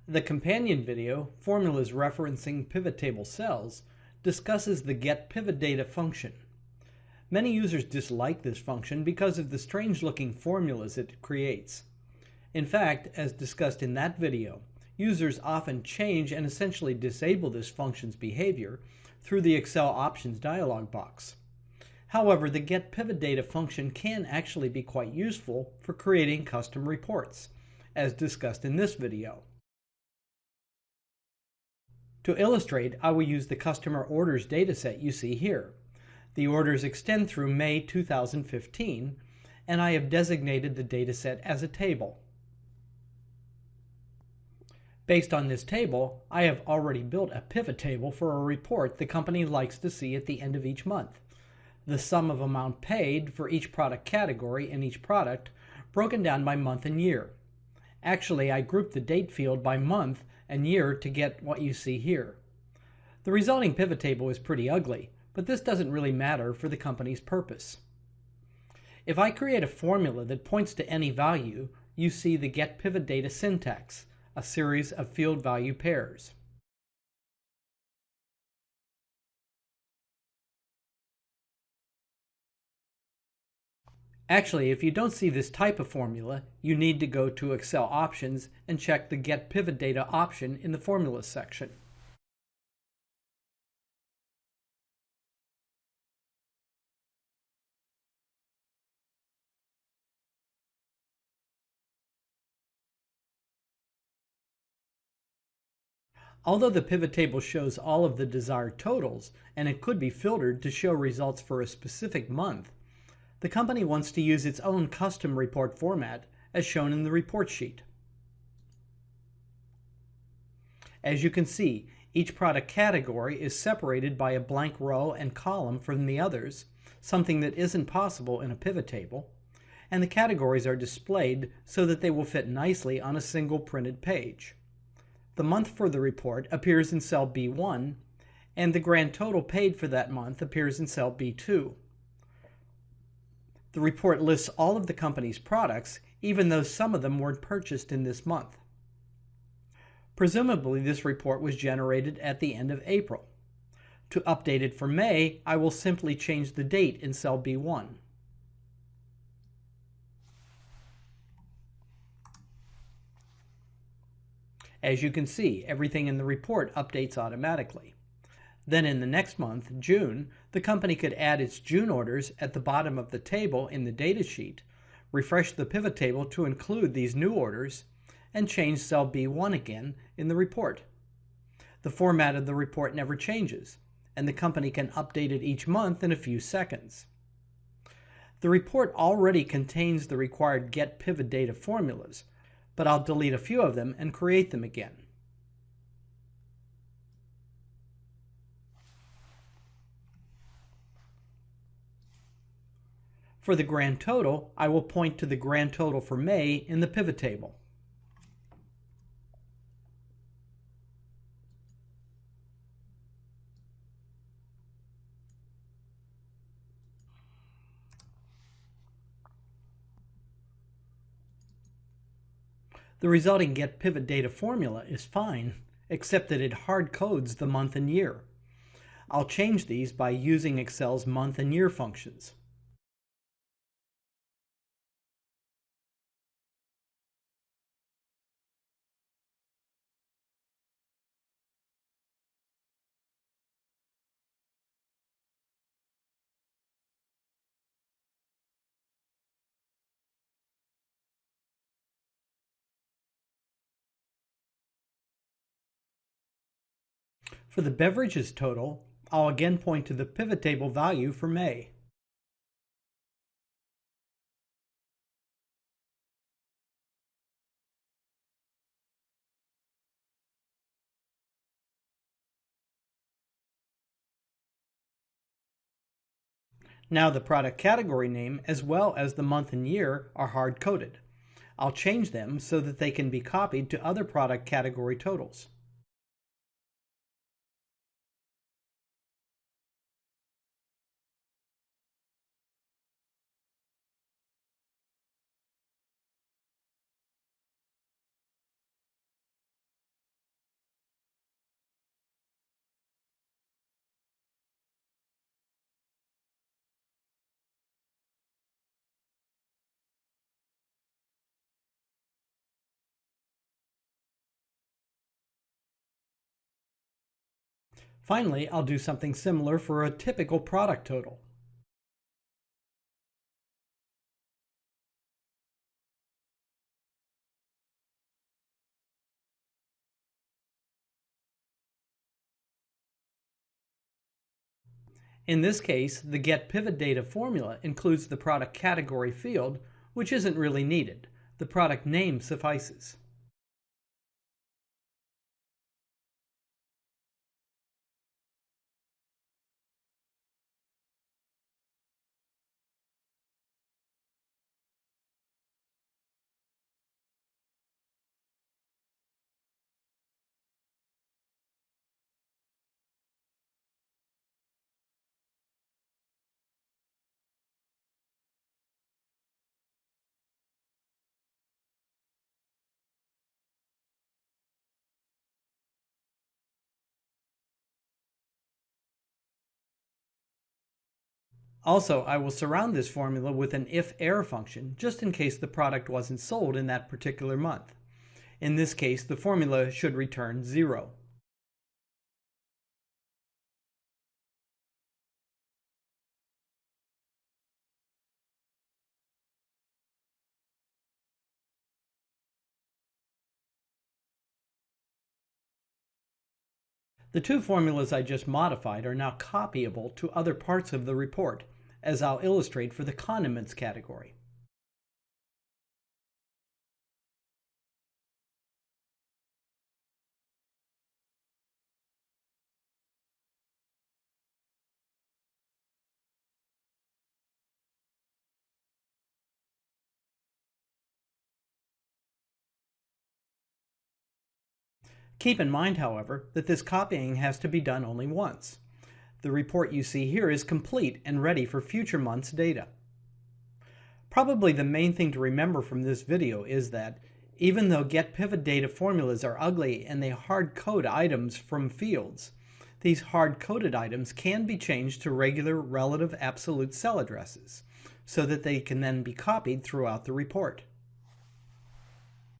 The companion video, Formulas Referencing Pivot Table Cells, discusses the GetPivotData function. Many users dislike this function because of the strange-looking formulas it creates. In fact, as discussed in that video, users often change and essentially disable this function's behavior through the Excel Options dialog box. However, the GetPivotData function can actually be quite useful for creating custom reports, as discussed in this video. To illustrate, I will use the customer orders dataset you see here. The orders extend through May 2015, and I have designated the dataset as a table. Based on this table, I have already built a pivot table for a report the company likes to see at the end of each month. The sum of amount paid for each product category and each product broken down by month and year. Actually, I grouped the date field by month and year to get what you see here. The resulting pivot table is pretty ugly, but this doesn't really matter for the company's purpose. If I create a formula that points to any value, you see the GetPivotData syntax, a series of field value pairs. Actually, if you don't see this type of formula, you need to go to Excel Options and check the GetPivotData option in the Formulas section. Although the pivot table shows all of the desired totals, and it could be filtered to show results for a specific month, the company wants to use its own custom report format, as shown in the report sheet. As you can see, each product category is separated by a blank row and column from the others, something that isn't possible in a pivot table, and the categories are displayed so that they will fit nicely on a single printed page. The month for the report appears in cell B1, and the grand total paid for that month appears in cell B2. The report lists all of the company's products, even though some of them weren't purchased in this month. Presumably, this report was generated at the end of April. To update it for May, I will simply change the date in cell B1. As you can see, everything in the report updates automatically. Then in the next month, June, the company could add its June orders at the bottom of the table in the datasheet, refresh the pivot table to include these new orders, and change cell B1 again in the report. The format of the report never changes, and the company can update it each month in a few seconds. The report already contains the required GetPivotData formulas, but I'll delete a few of them and create them again. For the grand total, I will point to the grand total for May in the pivot table. The resulting GetPivotData formula is fine, except that it hard codes the month and year. I'll change these by using Excel's month and year functions. For the beverages total, I'll again point to the pivot table value for May. Now the product category name as well as the month and year are hard-coded. I'll change them so that they can be copied to other product category totals. Finally, I'll do something similar for a typical product total. In this case, the GetPivotData formula includes the product category field, which isn't really needed. The product name suffices. Also, I will surround this formula with an if-error function just in case the product wasn't sold in that particular month. In this case, the formula should return 0. The two formulas I just modified are now copyable to other parts of the report, as I'll illustrate for the condiments category. Keep in mind, however, that this copying has to be done only once. The report you see here is complete and ready for future months' data. Probably the main thing to remember from this video is that even though GetPivotData formulas are ugly and they hard-code items from fields, these hard-coded items can be changed to regular relative absolute cell addresses so that they can then be copied throughout the report.